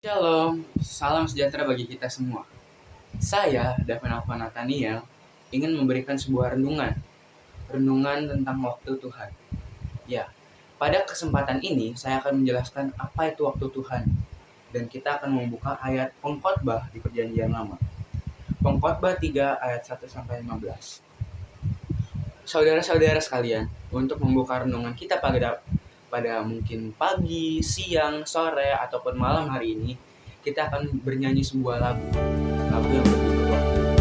Shalom, salam sejahtera bagi kita semua. Saya, Daven Alfa Nathaniel, ingin memberikan sebuah renungan tentang waktu Tuhan. Ya, pada kesempatan ini saya akan menjelaskan apa itu waktu Tuhan, dan kita akan membuka ayat Pengkhotbah di Perjanjian Lama. Pengkhotbah 3 ayat 1-15. Saudara-saudara sekalian, untuk membuka renungan kita pada mungkin pagi, siang, sore, ataupun malam hari ini, kita akan bernyanyi sebuah lagu yang berjudul Waktu.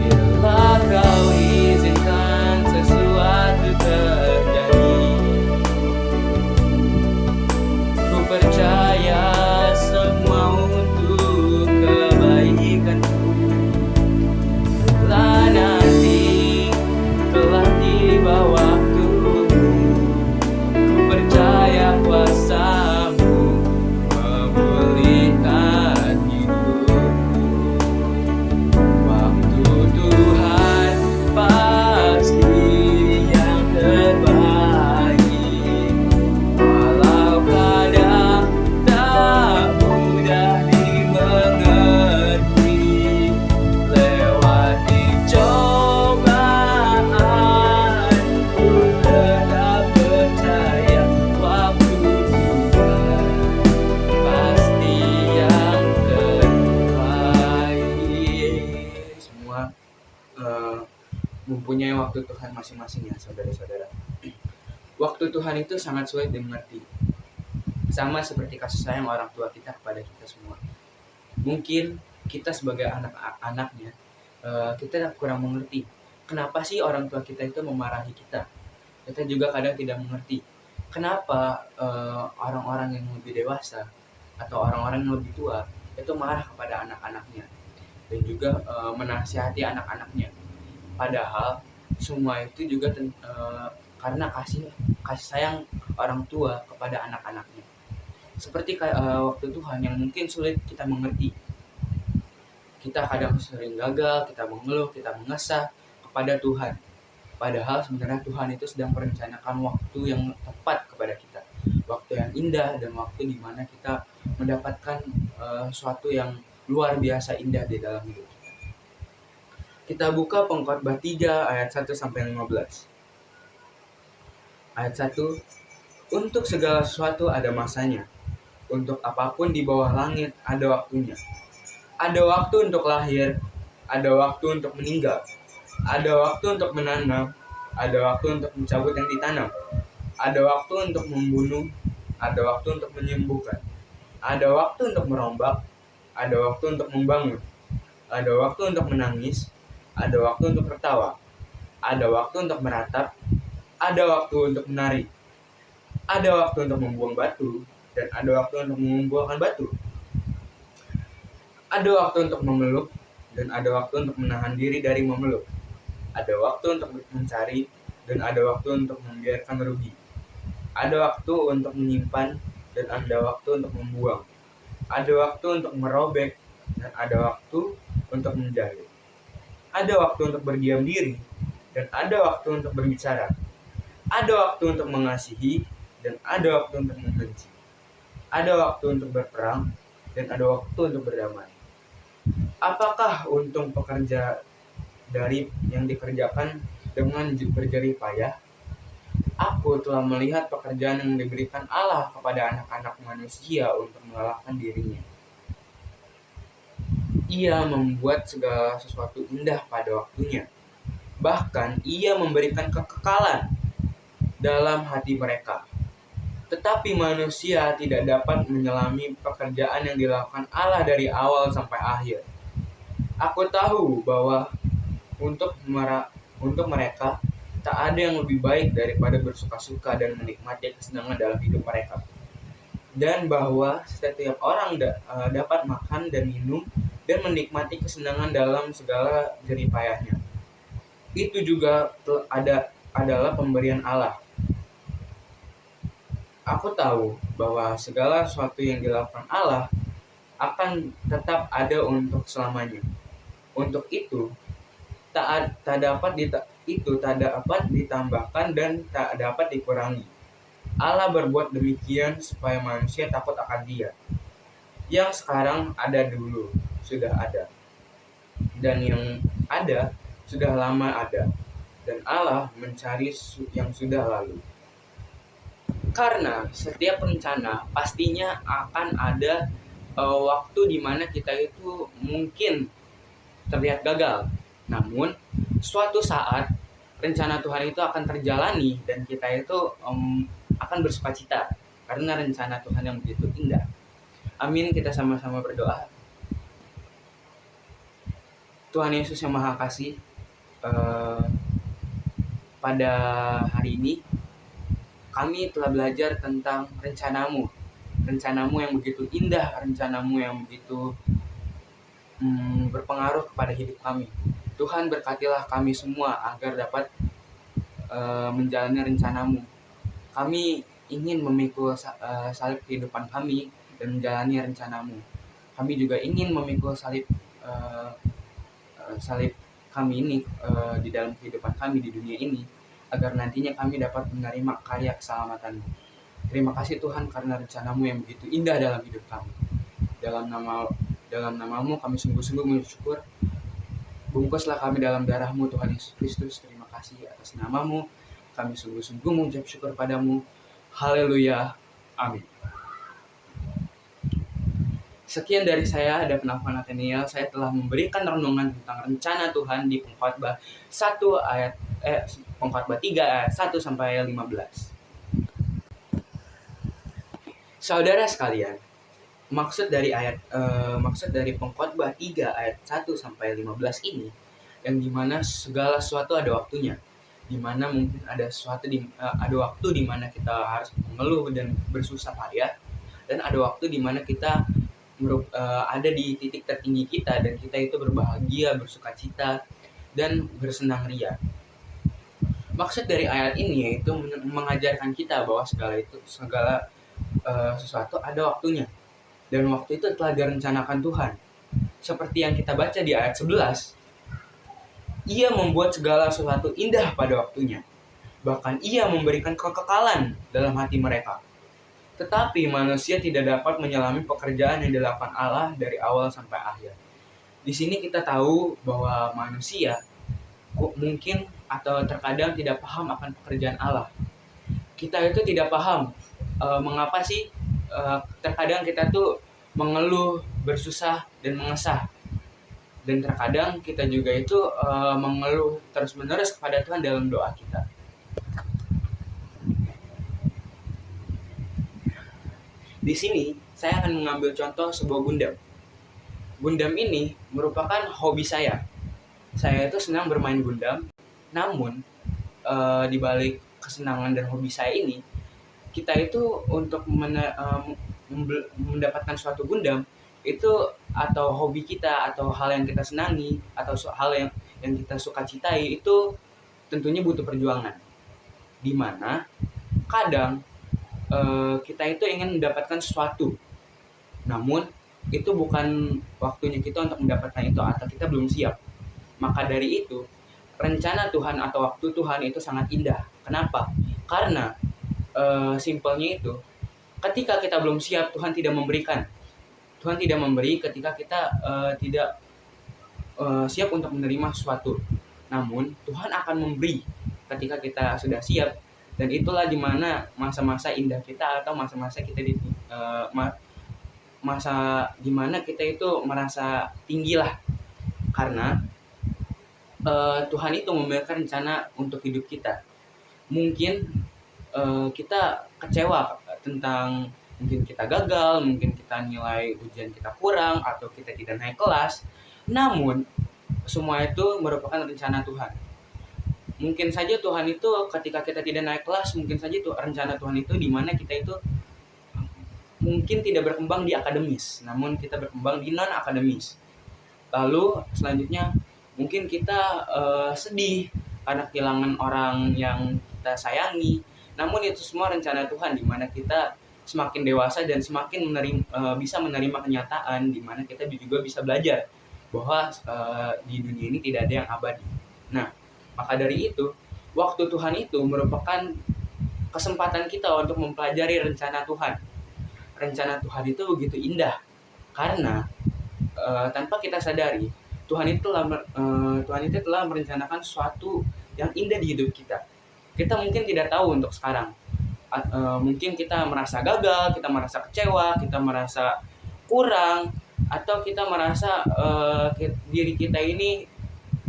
Bila kau izinkan sesuatu terjadi, ku percaya semua untuk kebaikanku. Bila nanti telah tiba waktumu, ku percaya kuasamu memulihkan hidupku. Waktu Tuhan pasti yang terbaik, walau kadang tak mudah dimengerti. Lewati cobaan, ku tetap percaya waktu Tuhan pasti yang terbaik. Semua mempunyai waktu Tuhan masing-masing ya, saudara-saudara. Waktu Tuhan itu sangat sulit dimengerti. Sama seperti kasih sayang orang tua kita kepada kita semua. Mungkin kita sebagai anak-anaknya, kita kurang mengerti. Kenapa sih orang tua kita itu memarahi kita? Kita juga kadang tidak mengerti. Kenapa orang-orang yang lebih dewasa atau orang-orang yang lebih tua itu marah kepada anak-anaknya dan juga menasihati anak-anaknya. Padahal semua itu juga karena kasih sayang orang tua kepada anak-anaknya. Seperti waktu Tuhan yang mungkin sulit kita mengerti. Kita kadang sering gagal, kita mengeluh, kita mengesah kepada Tuhan. Padahal sebenarnya Tuhan itu sedang merencanakan waktu yang tepat kepada kita. Waktu yang indah dan waktu di mana kita mendapatkan sesuatu yang luar biasa indah di dalam hidup kita. Kita buka Pengkhotbah 3 ayat 1-15. Ayat 1, untuk segala sesuatu ada masanya. Untuk apapun di bawah langit ada waktunya. Ada waktu untuk lahir, ada waktu untuk meninggal, ada waktu untuk menanam, ada waktu untuk mencabut yang ditanam, ada waktu untuk membunuh, ada waktu untuk menyembuhkan, ada waktu untuk merombak, ada waktu untuk membangun, ada waktu untuk menangis, ada waktu untuk tertawa, ada waktu untuk meratap, ada waktu untuk menari, ada waktu untuk membuang batu, dan ada waktu untuk mengumpulkan batu. Ada waktu untuk memeluk, dan ada waktu untuk menahan diri dari memeluk. Ada waktu untuk mencari, dan ada waktu untuk membiarkan rugi. Ada waktu untuk menyimpan, dan ada waktu untuk membuang. Ada waktu untuk merobek, dan ada waktu untuk menjahit. Ada waktu untuk berdiam diri, dan ada waktu untuk berbicara. Ada waktu untuk mengasihi, dan ada waktu untuk membenci. Ada waktu untuk berperang, dan ada waktu untuk berdamai. Apakah untung pekerja dari yang dikerjakan dengan berjerih payah? Aku telah melihat pekerjaan yang diberikan Allah kepada anak-anak manusia untuk mengalahkan dirinya. Ia membuat segala sesuatu indah pada waktunya. Bahkan ia memberikan kekekalan dalam hati mereka. Tetapi manusia tidak dapat menyelami pekerjaan yang dilakukan Allah dari awal sampai akhir. Aku tahu bahwa untuk mereka tak ada yang lebih baik daripada bersuka-suka dan menikmati kesenangan dalam hidup mereka. Dan bahwa setiap orang dapat makan dan minum dan menikmati kesenangan dalam segala jerih payahnya. Itu juga adalah pemberian Allah. Aku tahu bahwa segala sesuatu yang dilakukan Allah akan tetap ada untuk selamanya. Untuk itu, tak dapat ditambahkan dan tak dapat dikurangi. Allah berbuat demikian supaya manusia takut akan Dia. Yang sekarang ada dulu, sudah ada. Dan yang ada, sudah lama ada. Dan Allah mencari yang sudah lalu. Karena setiap rencana pastinya akan ada waktu di mana kita itu mungkin terlihat gagal. Namun suatu saat rencana Tuhan itu akan terjalani dan kita itu akan bersukacita karena rencana Tuhan yang begitu indah. Amin, kita sama-sama berdoa. Tuhan Yesus yang Maha Kasih, pada hari ini kami telah belajar tentang rencanamu yang begitu indah, rencanamu yang begitu berpengaruh kepada hidup kami. Tuhan, berkatilah kami semua agar dapat menjalani rencanamu. Kami ingin memikul salib kehidupan kami dan menjalani rencanamu. Kami juga ingin memikul salib kami ini di dalam kehidupan kami di dunia ini, agar nantinya kami dapat menerima karya keselamatanmu. Terima kasih Tuhan karena rencanamu yang begitu indah dalam hidup kami. Dalam namamu kami sungguh-sungguh bersyukur. Bungkuslah kami dalam darahmu Tuhan Yesus Kristus. Terima kasih atas namamu. Kami sungguh-sungguh mengucap syukur padamu. Haleluya. Amin. Sekian dari saya, ada Penafan Nathaniel. Saya telah memberikan renungan tentang rencana Tuhan di Pengkhotbah 3 ayat 1 sampai 15. Saudara sekalian, maksud dari Pengkhotbah 3 ayat 1 sampai 15 ini, yang dimana segala sesuatu ada waktunya, dimana mungkin ada waktu dimana kita harus mengeluh dan bersusah payah, dan ada waktu dimana kita ada di titik tertinggi kita dan kita itu berbahagia, bersukacita, dan bersenang ria. Maksud dari ayat ini yaitu mengajarkan kita bahwa segala sesuatu ada waktunya, dan waktu itu telah direncanakan Tuhan. Seperti yang kita baca di ayat 11, Ia membuat segala sesuatu indah pada waktunya, bahkan Ia memberikan kekekalan dalam hati mereka. Tetapi manusia tidak dapat menyelami pekerjaan yang dilakukan Allah dari awal sampai akhir. Di sini kita tahu bahwa manusia mungkin atau terkadang tidak paham akan pekerjaan Allah. Kita itu tidak paham mengapa sih terkadang kita tuh mengeluh, bersusah, dan mengesah. Dan terkadang kita juga itu mengeluh terus-menerus kepada Tuhan dalam doa kita. Di sini saya akan mengambil contoh sebuah Gundam. Gundam ini merupakan hobi saya. Saya itu senang bermain Gundam. Namun di balik kesenangan dan hobi saya ini, kita itu untuk mendapatkan suatu Gundam itu, atau hobi kita, atau hal yang kita senangi, atau hal yang kita sukacitai, itu tentunya butuh perjuangan. Dimana kadang kita itu ingin mendapatkan sesuatu, namun itu bukan waktunya kita untuk mendapatkan itu, atau kita belum siap. Maka dari itu, rencana Tuhan atau waktu Tuhan itu sangat indah. Kenapa? Karena simpelnya itu, ketika kita belum siap, Tuhan tidak memberikan. Tuhan tidak memberi ketika kita tidak siap untuk menerima sesuatu. Namun Tuhan akan memberi ketika kita sudah siap. Dan itulah dimana masa-masa indah kita, atau masa-masa kita masa dimana kita itu merasa tinggi lah. Karena Tuhan itu memberikan rencana untuk hidup kita. Mungkin kita kecewa tentang, mungkin kita gagal, mungkin kita nilai ujian kita kurang, atau kita tidak naik kelas. Namun semua itu merupakan rencana Tuhan. Mungkin saja Tuhan itu ketika kita tidak naik kelas, mungkin saja itu rencana Tuhan itu di mana kita itu mungkin tidak berkembang di akademis, namun kita berkembang di non akademis. Lalu selanjutnya mungkin kita sedih karena kehilangan orang yang kita sayangi. Namun itu semua rencana Tuhan, di mana kita semakin dewasa dan semakin bisa menerima kenyataan, di mana kita juga bisa belajar bahwa di dunia ini tidak ada yang abadi. Nah, maka dari itu, waktu Tuhan itu merupakan kesempatan kita untuk mempelajari rencana Tuhan. Rencana Tuhan itu begitu indah. Karena tanpa kita sadari, Tuhan itu telah merencanakan sesuatu yang indah di hidup kita. Kita mungkin tidak tahu untuk sekarang. Mungkin kita merasa gagal, kita merasa kecewa, kita merasa kurang, atau kita merasa diri kita ini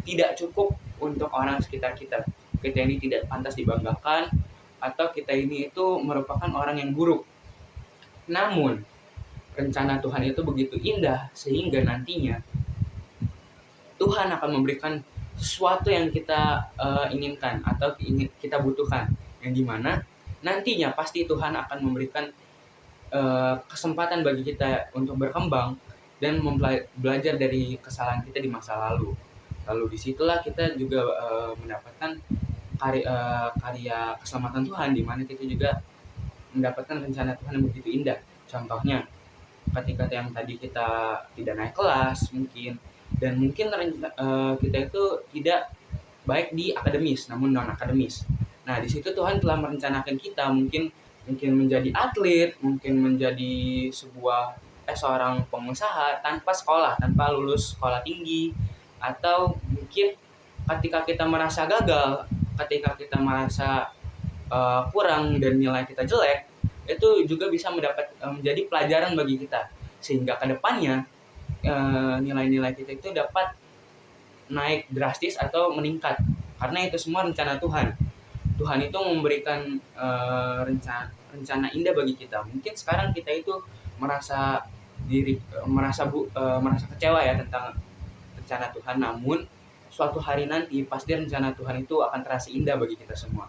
tidak cukup untuk orang sekitar kita. Kita ini tidak pantas dibanggakan, atau kita ini itu merupakan orang yang buruk. Namun, rencana Tuhan itu begitu indah sehingga nantinya Tuhan akan memberikan sesuatu yang kita inginkan atau kita butuhkan, yang dimana nantinya pasti Tuhan akan memberikan kesempatan bagi kita untuk berkembang dan belajar dari kesalahan kita di masa lalu. Lalu disitulah kita juga mendapatkan karya keselamatan Tuhan, di mana kita juga mendapatkan rencana Tuhan yang begitu indah. Contohnya, ketika yang tadi kita tidak naik kelas mungkin, dan mungkin kita itu tidak baik di akademis namun non akademis. Nah, di situ Tuhan telah merencanakan kita mungkin menjadi atlet, mungkin menjadi seorang pengusaha tanpa sekolah, tanpa lulus sekolah tinggi, atau mungkin ketika kita merasa gagal, ketika kita merasa kurang dan nilai kita jelek, itu juga bisa menjadi pelajaran bagi kita, sehingga kedepannya nilai-nilai kita itu dapat naik drastis atau meningkat, karena itu semua rencana Tuhan. Tuhan itu memberikan rencana indah bagi kita. Mungkin sekarang kita itu merasa kecewa ya tentang rencana Tuhan, namun suatu hari nanti pasti rencana Tuhan itu akan terasa indah bagi kita semua,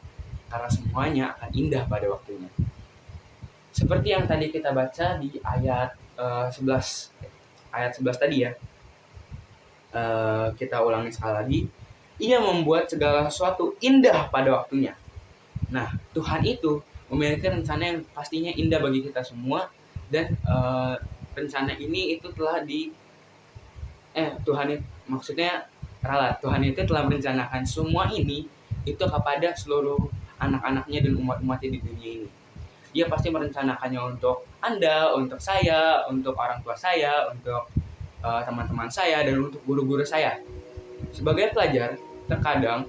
karena semuanya akan indah pada waktunya. Seperti yang tadi kita baca di ayat 11 tadi ya. Kita ulangi sekali lagi. Ia membuat segala sesuatu indah pada waktunya. Nah, Tuhan itu memiliki rencana yang pastinya indah bagi kita semua, dan rencana ini itu telah Tuhan itu telah merencanakan semua ini itu kepada seluruh anak-anaknya dan umat-umatnya di dunia ini. Dia pasti merencanakannya untuk Anda, untuk saya, untuk orang tua saya, untuk teman-teman saya, dan untuk guru-guru saya. Sebagai pelajar, terkadang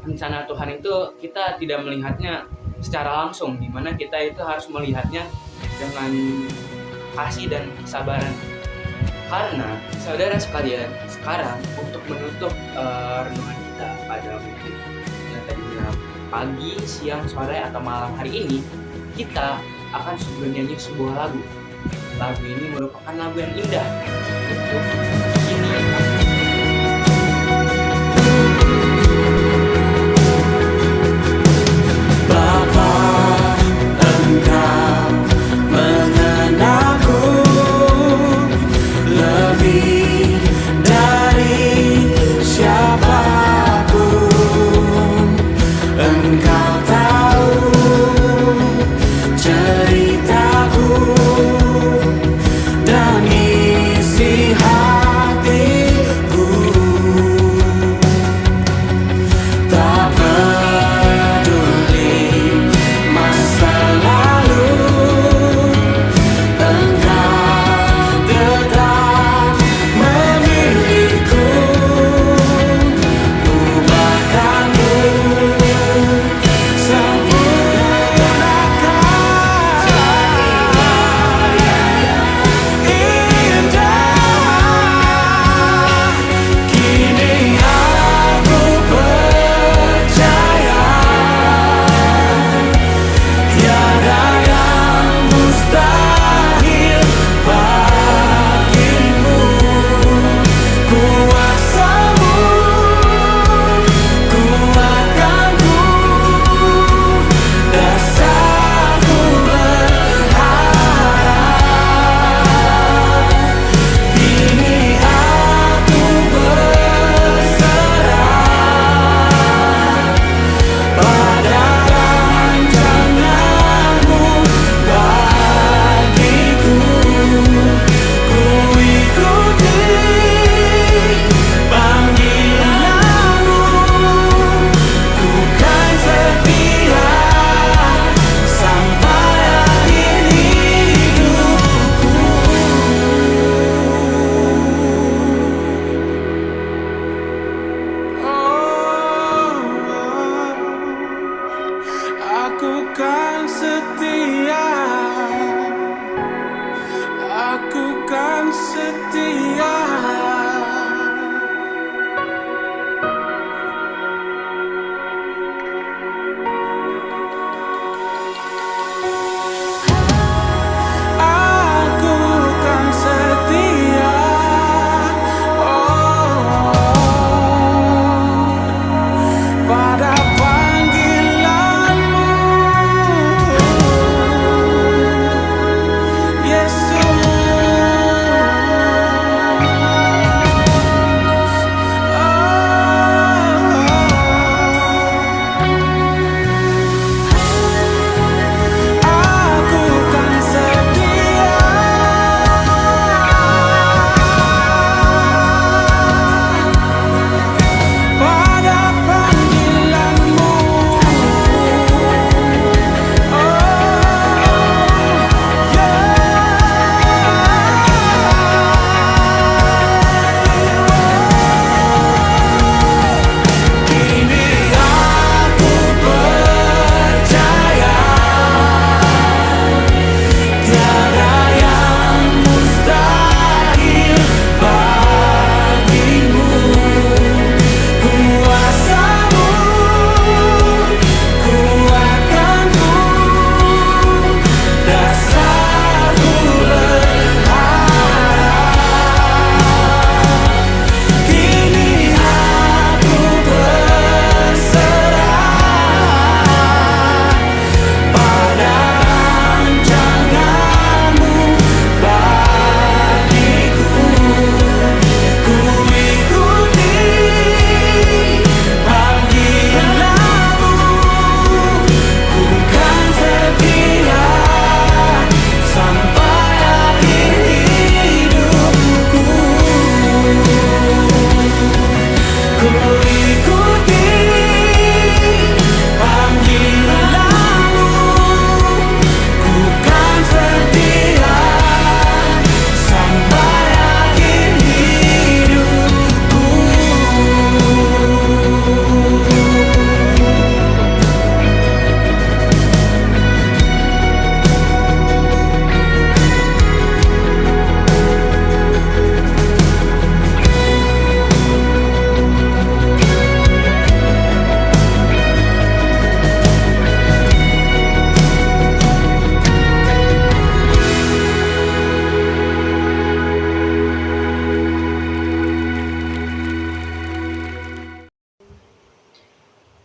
rencana Tuhan itu kita tidak melihatnya secara langsung, di mana kita itu harus melihatnya dengan kasih dan kesabaran. Karena saudara sekalian, sekarang untuk menutup renungan kita pada mungkin yang tadi bilang pagi, siang, sore, atau malam hari ini, kita akan bernyanyi sebuah lagu. Lagu ini merupakan lagu yang indah untuk ini. Bapa, Engkau mengenalku lebih dari siapapun. Engkau tahu ceritaku dan isi hati.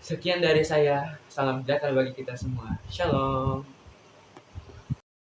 Sekian dari saya. Salam sejahtera bagi kita semua. Shalom.